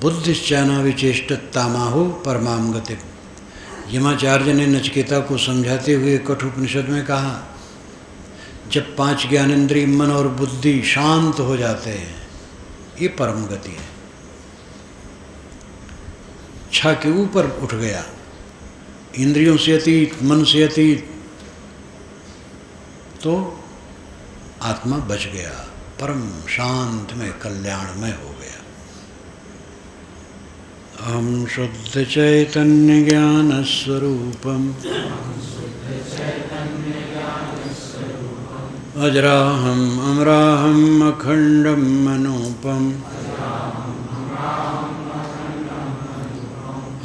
बुद्धिश्चाना विचेष्टतामाहो परमाम गति। यमाचार्य ने नचिकेता को समझाते हुए कठोपनिषद में कहा, जब पांच ज्ञानेंद्रिय मन और बुद्धि शांत हो जाते हैं, ये परम गति है। छह के ऊपर उठ गया, इंद्रियों से अतीत, मन से अतीत, तो आत्मा बच गया, परम शांत में कल्याणमय हो गया। अहम शुद्ध चैतन्य ज्ञान स्वरूपम अजराहम अमराहम अखंडम मनोपम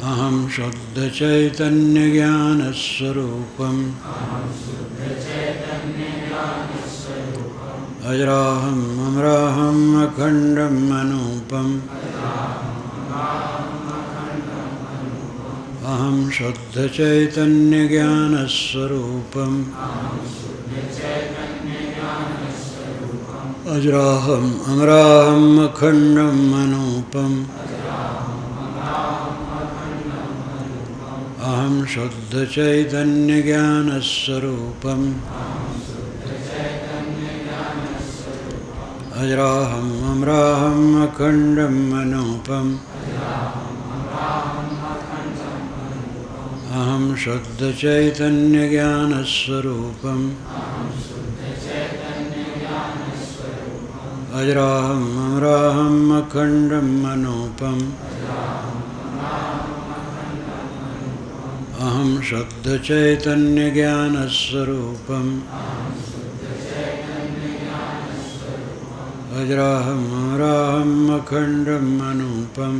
अहम शुद्ध चैतन्य ज्ञान स्वरूपम अजराहम अमराहम अखंडम मनोपम अहम शुद्ध चैतन्य ज्ञान स्वरूपम अजराहम अमराहम अखंडम मनोपम अहम शुद्ध चैतन्य ज्ञान स्वरूपम अजराहम अमराहम अखंडम मनोपम अहम शुद्ध चैतन्य ज्ञान स्वरूपम अजराहम अमराहम अखंडम मनोपम अहम शुद्ध चैतन्य ज्ञान स्वरूपम अजराहम अमराहम अखंडम मनोपम